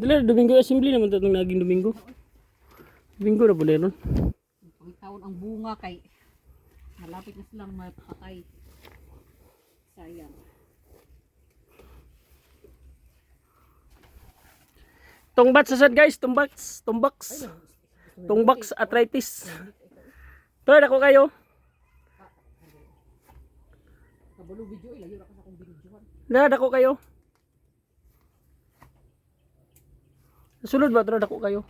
Dala, Domingo Assembly naman itong naging Domingo. Domingo na po na yun. Pangitaon ang bunga kay malapit na silang mapatay. Sayang. Tungbats sasad guys, tungbats. Tungbats arthritis. Tara, ako kayo. Kabalo video ilayo ra ka sa kong videohan. Tara, ako kayo. Sulod ba? Tara, ako kayo.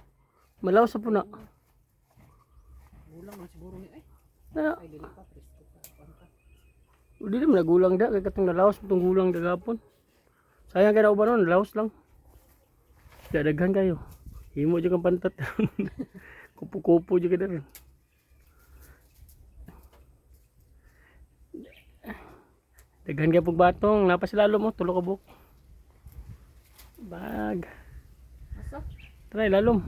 Malaw sa puna. Gulang man siguro ni ay. Tara. Ay dili pa presko pa. Hindi naman nagulang da. Kaya katong nalawas itong gulang dagapon. Sayang kaya na uban nun, nalawas lang. Dadaghan kayo. Himo dyan kang pantat. Kupo-kupo dyan ka na rin. Daghan kaya pagbatong. Napas lalo mo. Tulo ka buk. Bag. Asa? Try lalom.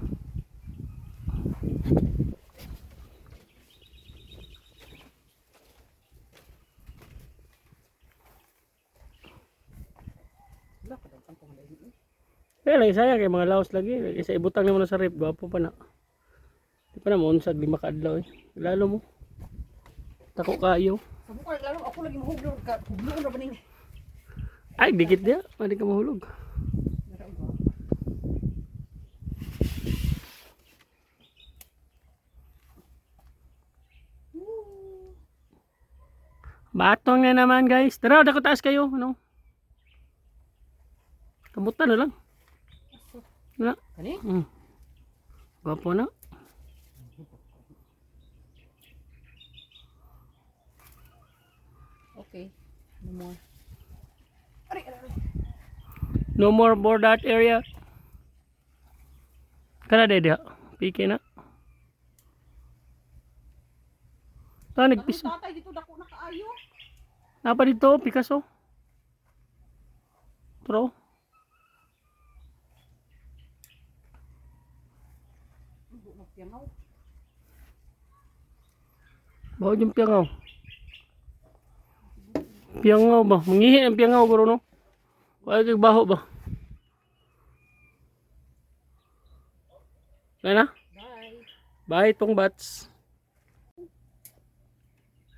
Wala ka daw tangkong dali. Kaya lagi sayang kay mga laos lagi. Isa ibutang naman na sa rip. Gwapo pa na. Di pa na mo unsag 5 kaadlaw eh. Lalo mo. Tako kayo. Sa bukal lalo ako lagi mahuglo ka. Huglo ra ba ning? Ay, dikit dia. Madi ka mahulog. Dara ba? Batong na naman guys. Tara, dako taas kayo. Ano? Kamutan na lang. Na. Kani? Gwapo na. Okay. No more. Ari. No more board that area. Kana dia. Piki na. Tanig pis. Tatay dito dako na kaayo. Napa dito Picasso. Tro. Piangaw. Bawa yung piangaw. Piangaw ba? Mangihi ang piangaw guro no? Wala kang baho ba? Kaya na? Bye. Bye tong bats.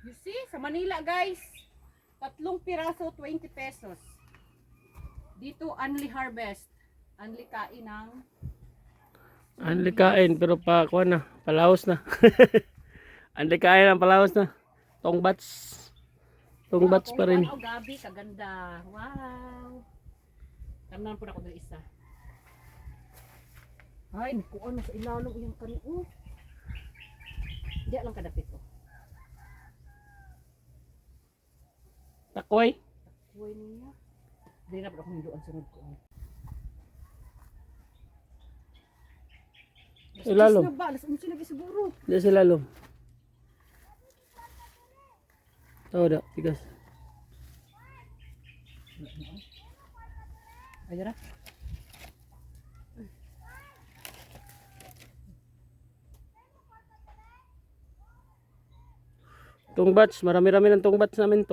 You see, sa Manila guys, 3 piraso 20 pesos. Dito only harvest, only kain ng Anli kain pero pa kuha na, palaos na. Anli kain ang palaos na. Tong bats. Tong bats pa rin. Oh, gabi, kaganda. Wow. Tamnan po na ako ng isa. Ay, nikuan na sa ilalong yung kani. Diya lang kadapit ko. Takway. Kuhay niya. Hindi na po akong hinduan sunod ko. Ilalom. Alas 11 na ba siguro? Diyan sa lalom. Tawa da, tigas. Ay, dara. Tong bats, marami-rami ng tong bats namin,